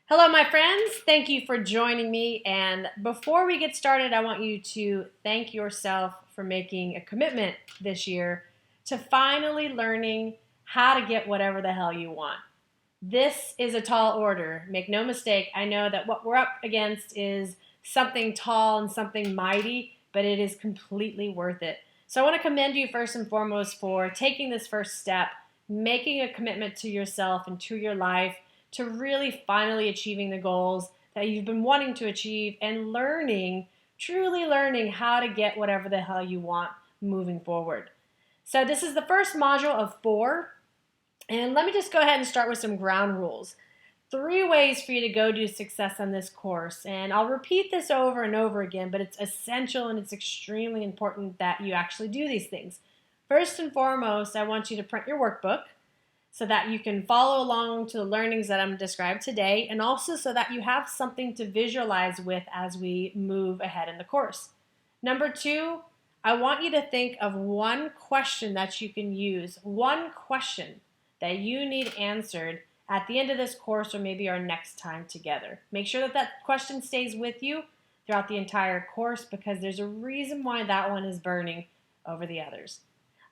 Hello, my friends. Thank you for joining me. And before we get started, I want you to thank yourself for making a commitment this year to finally learning how to get whatever the hell you want. This is a tall order. Make no mistake, I know that what we're up against is something tall and something mighty, but it is completely worth it. So I want to commend you first and foremost for taking this first step, making a commitment to yourself and to your life to really finally achieving the goals that you've been wanting to achieve and learning, truly learning how to get whatever the hell you want moving forward. So this is the first module of 4. And let me just go ahead and start with some ground rules. 3 ways for you to go do success on this course. And I'll repeat this over and over again, but it's essential and it's extremely important that you actually do these things. First and foremost, I want you to print your workbook so that you can follow along to the learnings that I'm described today, and also so that you have something to visualize with as we move ahead in the course. Number 2, I want you to think of one question that you can use, one question that you need answered at the end of this course or maybe our next time together. Make sure that question stays with you throughout the entire course because there's a reason why that one is burning over the others.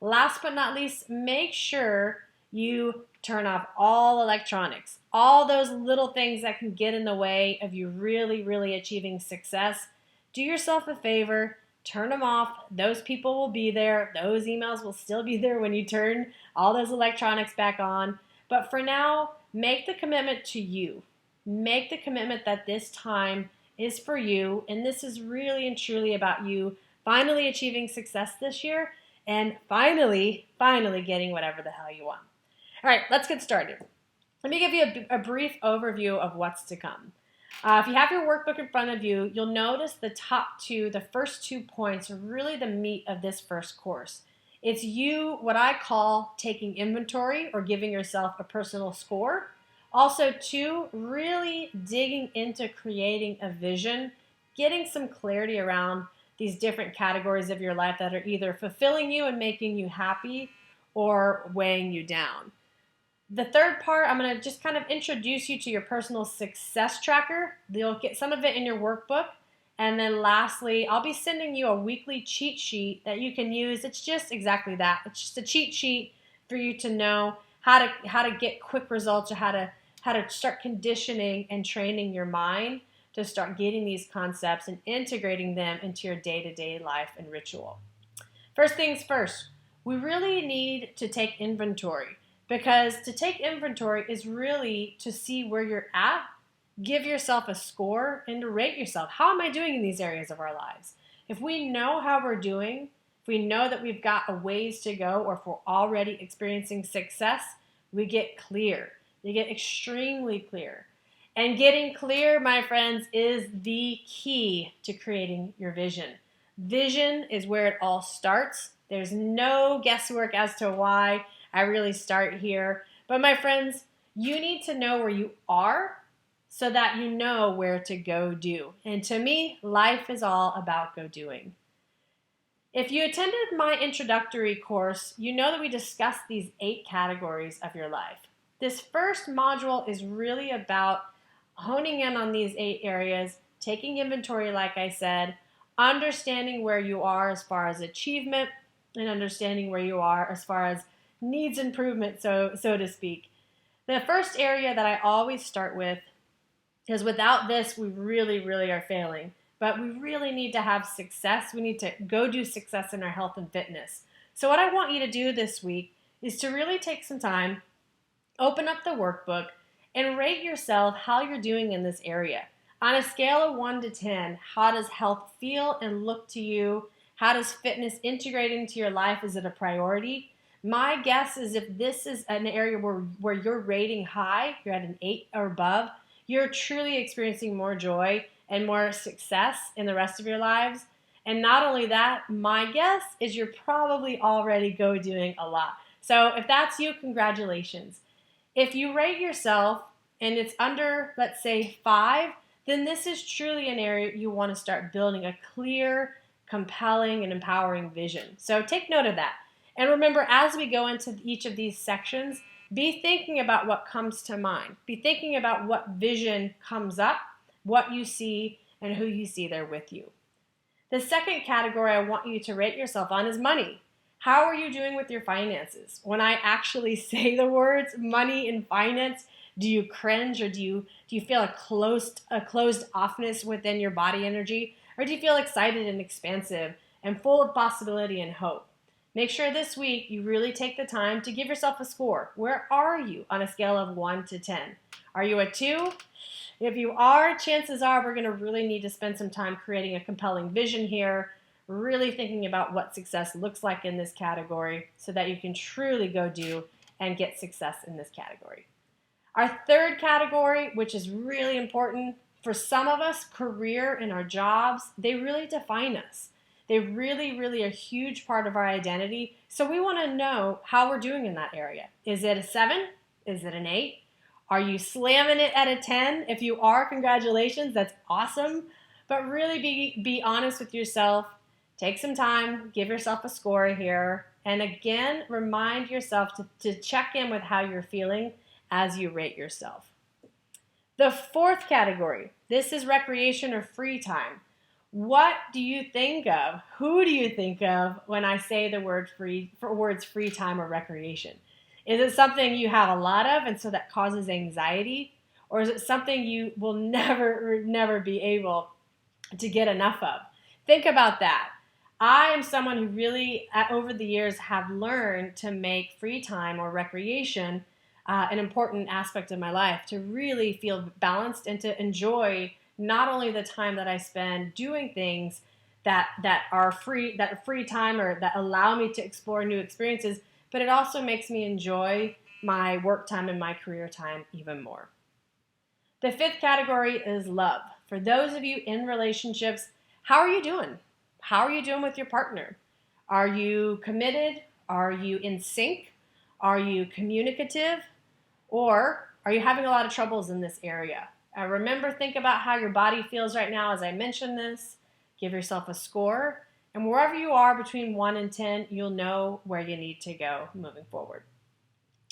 Last but not least, make sure you turn off all electronics, all those little things that can get in the way of you really achieving success. Do yourself a favor, turn them off. Those people will be there. Those emails will still be there when you turn all those electronics back on. But for now, make the commitment to you. Make the commitment that this time is for you, and this is really and truly about you finally achieving success this year and finally getting whatever the hell you want. All right, let's get started. Let me give you a brief overview of what's to come. If you have your workbook in front of you, you'll notice the first 2 points are really the meat of this first course. It's you, what I call taking inventory or giving yourself a personal score. Also, 2, really digging into creating a vision, getting some clarity around these different categories of your life that are either fulfilling you and making you happy or weighing you down. The third part, I'm going to just kind of introduce you to your personal success tracker. You'll get some of it in your workbook. And then lastly, I'll be sending you a weekly cheat sheet that you can use. It's just exactly that. It's just a cheat sheet for you to know how to get quick results or how to start conditioning and training your mind to start getting these concepts and integrating them into your day-to-day life and ritual. First things first, we really need to take inventory. Because to take inventory is really to see where you're at, give yourself a score, and to rate yourself. How am I doing in these areas of our lives? If we know how we're doing, if we know that we've got a ways to go, or if we're already experiencing success, we get clear. You get extremely clear. And getting clear, my friends, is the key to creating your vision. Vision is where it all starts. There's no guesswork as to why I really start here. But my friends, you need to know where you are so that you know where to go do. And to me, life is all about go doing. If you attended my introductory course, you know that we discussed these 8 categories of your life. This first module is really about honing in on these 8 areas, taking inventory, like I said, understanding where you are as far as achievement, and understanding where you are as far as needs improvement, so to speak. The first area that I always start with is without this, we really are failing. But we really need to have success. We need to go do success in our health and fitness. So what I want you to do this week is to really take some time, open up the workbook, and rate yourself how you're doing in this area. On a scale of 1 to 10, how does health feel and look to you? How does fitness integrate into your life? Is it a priority? My guess is if this is an area where you're rating high, you're at an 8 or above, you're truly experiencing more joy and more success in the rest of your lives. And not only that, my guess is you're probably already go doing a lot. So if that's you, congratulations. If you rate yourself and it's under, let's say, 5, then this is truly an area you want to start building a clear, compelling, and empowering vision. So take note of that. And remember, as we go into each of these sections, Be thinking about what comes to mind. Be thinking about what vision comes up, what you see, and who you see there with you. The second category I want you to rate yourself on is money. How are you doing with your finances? When I actually say the words money and finance, do you cringe, or do you feel a closed offness within your body energy? Or do you feel excited and expansive and full of possibility and hope? Make sure this week you really take the time to give yourself a score. Where are you on a scale of 1 to 10? Are you a 2? If you are, chances are we're going to really need to spend some time creating a compelling vision here, really thinking about what success looks like in this category so that you can truly go do and get success in this category. Our third category, which is really important, for some of us, career and our jobs, they really define us. They really, really are a huge part of our identity. So we want to know how we're doing in that area. Is it a 7? Is it an 8? Are you slamming it at a 10? If you are, congratulations, that's awesome. But really be honest with yourself. Take some time, give yourself a score here. And again, remind yourself to check in with how you're feeling as you rate yourself. The fourth category, this is recreation or free time. What do you think of? Who do you think of when I say the words free time or recreation? Is it something you have a lot of and so that causes anxiety? Or is it something you will never be able to get enough of? Think about that. I am someone who really, over the years, have learned to make free time or recreation an important aspect of my life, to really feel balanced and to enjoy not only the time that I spend doing things that are free time or that allow me to explore new experiences, but it also makes me enjoy my work time and my career time even more. The fifth category is love. For those of you in relationships, how are you doing? How are you doing with your partner? Are you committed? Are you in sync? Are you communicative? Or are you having a lot of troubles in this area? Remember, think about how your body feels right now as I mention this. Give yourself a score. And wherever you are between 1 and 10, you'll know where you need to go moving forward.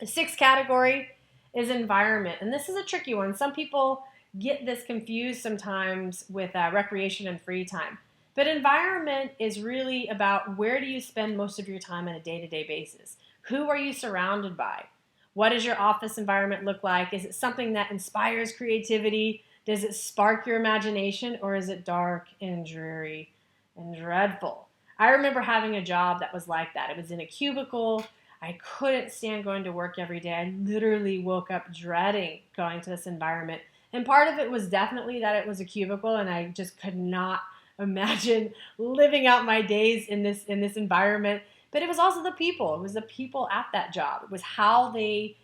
The sixth category is environment. And this is a tricky one. Some people get this confused sometimes with recreation and free time. But environment is really about where do you spend most of your time on a day-to-day basis? Who are you surrounded by? What does your office environment look like? Is it something that inspires creativity? Does it spark your imagination? Or is it dark and dreary and dreadful? I remember having a job that was like that. It was in a cubicle. I couldn't stand going to work every day. I literally woke up dreading going to this environment. And part of it was definitely that it was a cubicle and I just could not imagine living out my days in this environment. But it was also the people. It was the people at that job. It was how they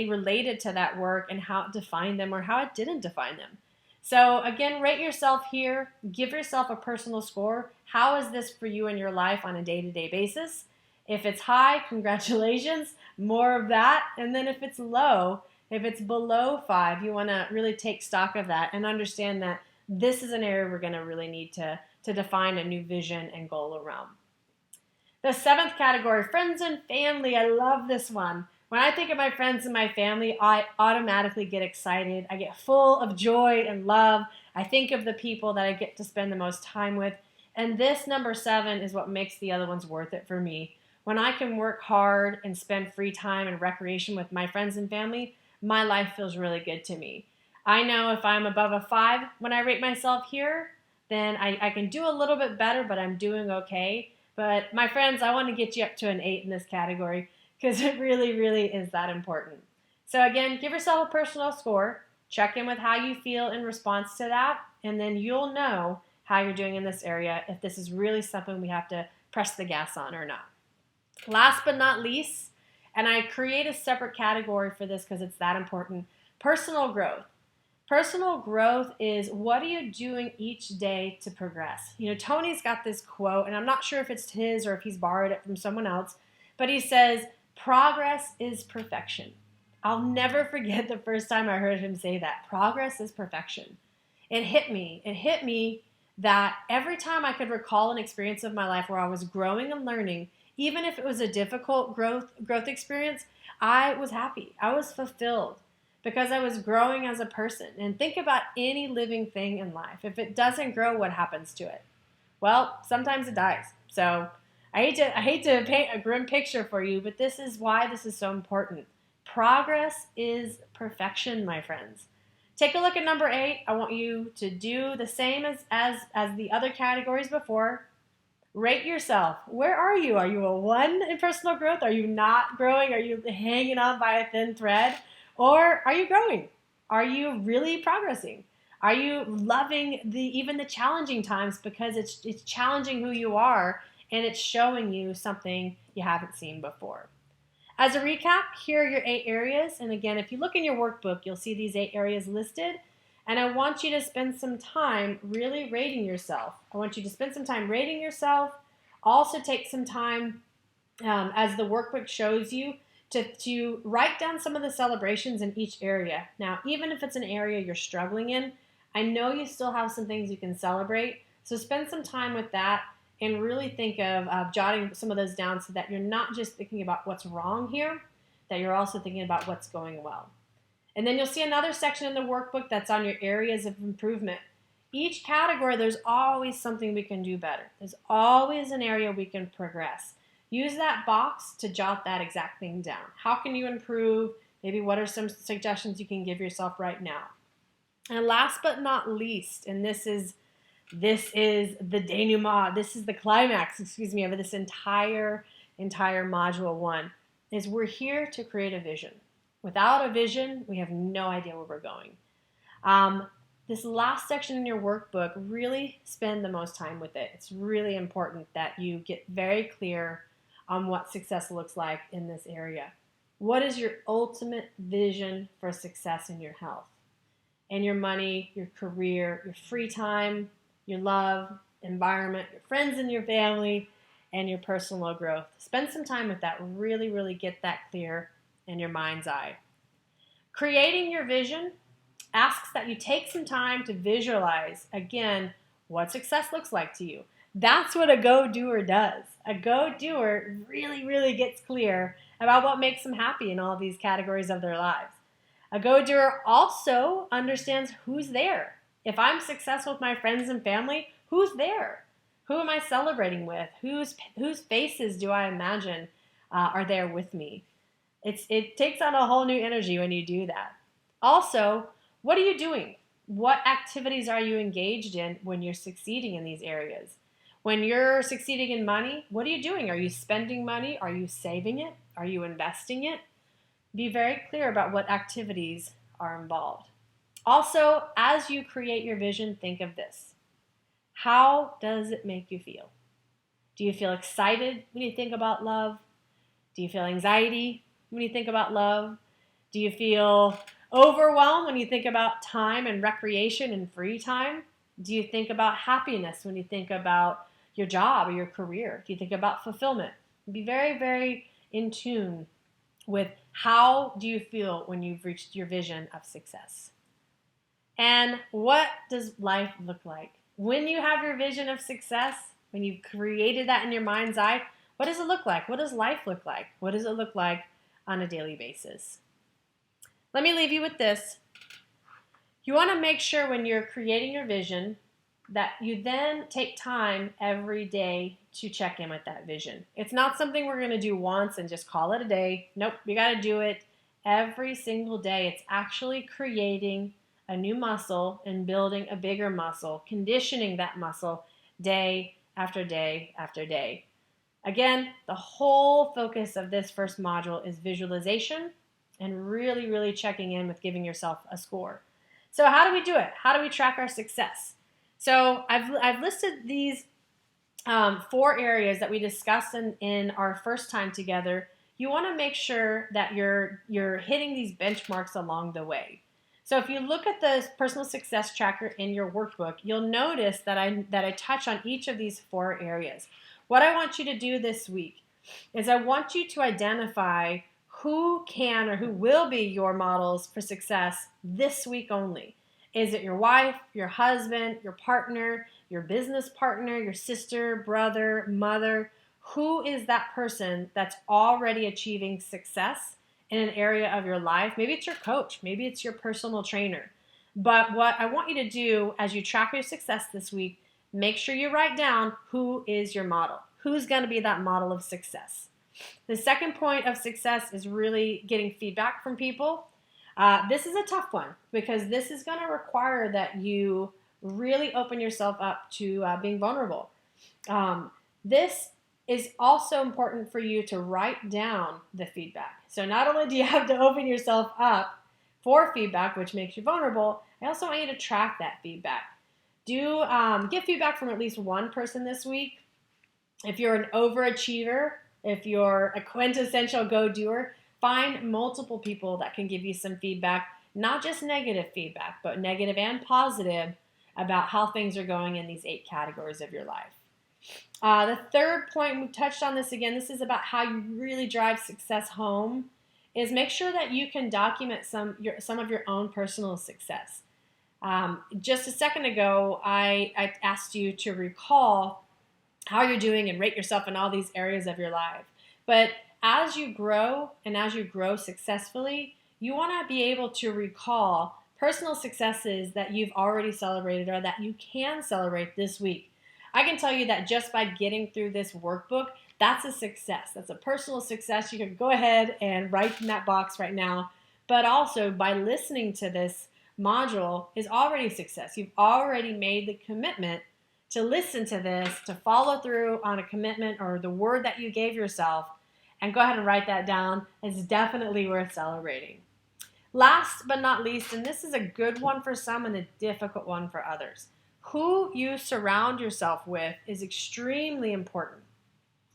related to that work and how it defined them or how it didn't define them. So again, rate yourself here. Give yourself a personal score. How is this for you in your life on a day-to-day basis? If it's high, congratulations, more of that. And then if it's low, if it's below 5, you want to really take stock of that and understand that this is an area we're going to really need to define a new vision and goal around. The seventh category, friends and family. I love this one. When I think of my friends and my family, I automatically get excited. I get full of joy and love. I think of the people that I get to spend the most time with. And this number 7 is what makes the other ones worth it for me. When I can work hard and spend free time and recreation with my friends and family, my life feels really good to me. I know if I'm above a 5 when I rate myself here, then I can do a little bit better, but I'm doing okay. But my friends, I want to get you up to an 8 in this category because it really, really is that important. So again, give yourself a personal score. Check in with how you feel in response to that, and then you'll know how you're doing in this area, if this is really something we have to press the gas on or not. Last but not least, and I create a separate category for this because it's that important, personal growth. Personal growth is what are you doing each day to progress? You know, Tony's got this quote, and I'm not sure if it's his or if he's borrowed it from someone else, but he says, progress is perfection. I'll never forget the first time I heard him say that. Progress is perfection. It hit me. It hit me that every time I could recall an experience of my life where I was growing and learning, Even if it was a difficult growth experience, I was happy. I was fulfilled because I was growing as a person. And think about any living thing in life. If it doesn't grow, what happens to it? Well, sometimes it dies. So I hate to paint a grim picture for you, but this is why this is so important. Progress is perfection, my friends. Take a look at number 8. I want you to do the same as the other categories before. Rate yourself. Where are you? Are you a 1 in personal growth? Are you not growing? Are you hanging on by a thin thread? Or are you growing? Are you really progressing? Are you loving even the challenging times because it's challenging who you are and it's showing you something you haven't seen before? As a recap, here are your 8 areas. And again, if you look in your workbook, you'll see these 8 areas listed. And I want you to spend some time really rating yourself. I want you to spend some time rating yourself. Also take some time, as the workbook shows you, to write down some of the celebrations in each area. Now, even if it's an area you're struggling in, I know you still have some things you can celebrate. So spend some time with that and really think of jotting some of those down so that you're not just thinking about what's wrong here, that you're also thinking about what's going well. And then you'll see another section in the workbook that's on your areas of improvement. Each category, there's always something we can do better. There's always an area we can progress. Use that box to jot that exact thing down. How can you improve? Maybe what are some suggestions you can give yourself right now? And last but not least, and this is the denouement, this is the climax, of this entire module 1, is we're here to create a vision. Without a vision, we have no idea where we're going. This last section in your workbook, really spend the most time with it. It's really important that you get very clear on what success looks like in this area. What is your ultimate vision for success in your health, and your money, your career, your free time, your love, environment, your friends and your family, and your personal growth? Spend some time with that. Really, really get that clear in your mind's eye. Creating your vision asks that you take some time to visualize, again, what success looks like to you. That's what a go-doer does. A go-doer really, really gets clear about what makes them happy in all these categories of their lives. A go-doer also understands who's there. If I'm successful with my friends and family, who's there? Who am I celebrating with? Whose faces do I imagine are there with me? It takes on a whole new energy when you do that. Also, what are you doing? What activities are you engaged in when you're succeeding in these areas? When you're succeeding in money, what are you doing? Are you spending money? Are you saving it? Are you investing it? Be very clear about what activities are involved. Also, as you create your vision, think of this. How does it make you feel? Do you feel excited when you think about love? Do you feel anxiety when you think about love? Do you feel overwhelmed when you think about time and recreation and free time? Do you think about happiness when you think about your job or your career? Do you think about fulfillment? Be very, very in tune with how do you feel when you've reached your vision of success. And what does life look like? When you have your vision of success, when you've created that in your mind's eye, what does it look like? What does life look like? What does it look like on a daily basis? Let me leave you with this. You want to make sure when you're creating your vision that you then take time every day to check in with that vision. It's not something we're going to do once and just call it a day. Nope, you got to do it every single day. It's actually creating a new muscle and building a bigger muscle, conditioning that muscle day after day after day. Again, the whole focus of this first module is visualization and really, really checking in with giving yourself a score. So how do we do it? How do we track our success? So I've listed these 4 areas that we discussed in our first time together. You want to make sure that you're hitting these benchmarks along the way. So if you look at the personal success tracker in your workbook, you'll notice that I touch on each of these 4 areas. What I want you to do this week is I want you to identify who can or who will be your models for success this week only. Is it your wife, your husband, your partner, your business partner, your sister, brother, mother? Who is that person that's already achieving success in an area of your life? Maybe it's your coach, maybe it's your personal trainer. But what I want you to do as you track your success this week, make sure you write down who is your model. Who's going to be that model of success? The second point of success is really getting feedback from people. This is a tough one because this is going to require that you really open yourself up to being vulnerable. This is also important for you to write down the feedback. So not only do you have to open yourself up for feedback, which makes you vulnerable, I also want you to track that feedback. Do get feedback from at least one person this week. If you're an overachiever, if you're a quintessential go-doer, find multiple people that can give you some feedback, not just negative feedback, but negative and positive about how things are going in these 8 categories of your life. The third point, we touched on this again, this is about how you really drive success home, is make sure that you can document some of your own personal success. Just a second ago, I asked you to recall how you're doing and rate yourself in all these areas of your life. But as you grow and as you grow successfully, you want to be able to recall personal successes that you've already celebrated or that you can celebrate this week. I can tell you that just by getting through this workbook, that's a success. That's a personal success. You can go ahead and write in that box right now. But also by listening to this module is already success. You've already made the commitment to listen to this, to follow through on a commitment or the word that you gave yourself, and go ahead and write that down. It's definitely worth celebrating. Last but not least, and this is a good one for some and a difficult one for others, who you surround yourself with is extremely important.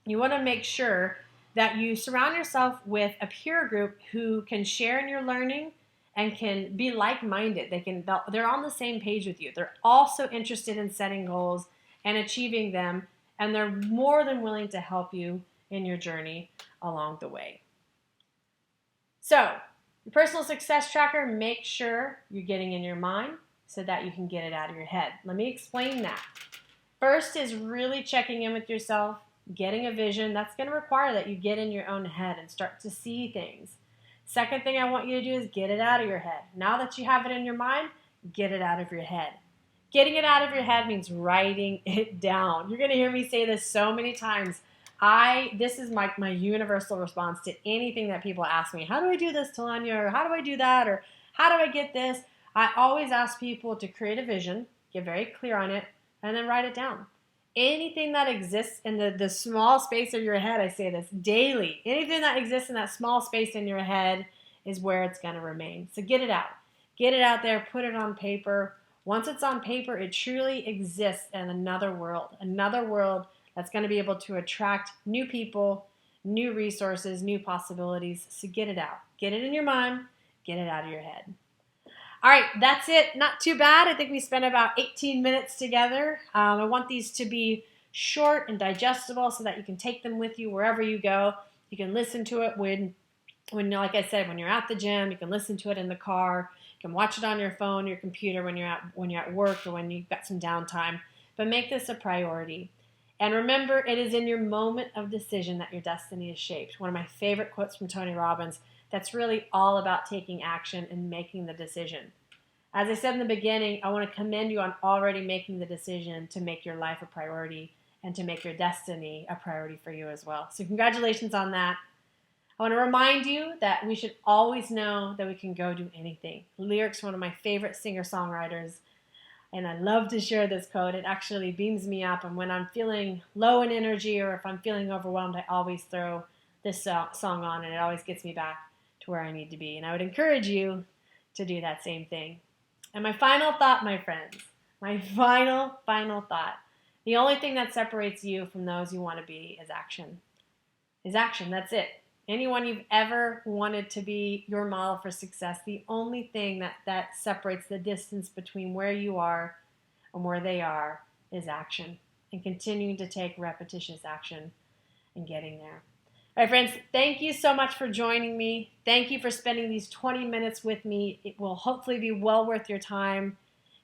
You want to make sure that you surround yourself with a peer group who can share in your learning and can be like-minded. They're on the same page with you. They're also interested in setting goals and achieving them, and they're more than willing to help you in your journey along the way. So, your personal success tracker, make sure you're getting in your mind so that you can get it out of your head. Let me explain that. First is really checking in with yourself, getting a vision. That's going to require that you get in your own head and start to see things. Second thing I want you to do is get it out of your head. Now that you have it in your mind, get it out of your head. Getting it out of your head means writing it down. You're going to hear me say this so many times. This is my universal response to anything that people ask me. How do I do this, Tanya? Or how do I do that? Or how do I get this? I always ask people to create a vision, get very clear on it, and then write it down. Anything that exists in the small space of your head, I say this daily, anything that exists in that small space in your head is where it's going to remain. So get it out. Get it out there, put it on paper. Once it's on paper, it truly exists in another world that's going to be able to attract new people, new resources, new possibilities. So get it out. Get it in your mind, get it out of your head. All right, that's it. Not too bad. I think we spent about 18 minutes together. I want these to be short and digestible so that you can take them with you wherever you go. You can listen to it when like I said, when you're at the gym. You can listen to it in the car. You can watch it on your phone, your computer when you're at work or when you've got some downtime. But make this a priority. And remember, it is in your moment of decision that your destiny is shaped. One of my favorite quotes from Tony Robbins. That's really all about taking action and making the decision. As I said in the beginning, I want to commend you on already making the decision to make your life a priority and to make your destiny a priority for you as well. So congratulations on that. I want to remind you that we should always know that we can go do anything. Lyric's one of my favorite singer-songwriters, and I love to share this quote. It actually beams me up, and when I'm feeling low in energy or if I'm feeling overwhelmed, I always throw this song on, and it always gets me back to where I need to be. And I would encourage you to do that same thing. And my final thought, my friends, my final thought, the only thing that separates you from those you want to be is action. That's it. Anyone you've ever wanted to be your model for success, the only thing that separates the distance between where you are and where they are is action, and continuing to take repetitious action and getting there. All right, friends, thank you so much for joining me. Thank you for spending these 20 minutes with me. It will hopefully be well worth your time.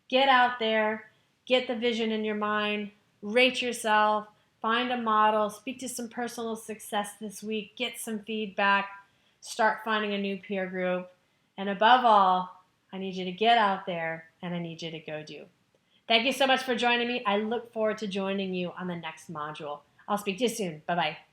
Get out there, get the vision in your mind, rate yourself, find a model, speak to some personal success this week, get some feedback, start finding a new peer group. And above all, I need you to get out there and I need you to go do. Thank you so much for joining me. I look forward to joining you on the next module. I'll speak to you soon. Bye-bye.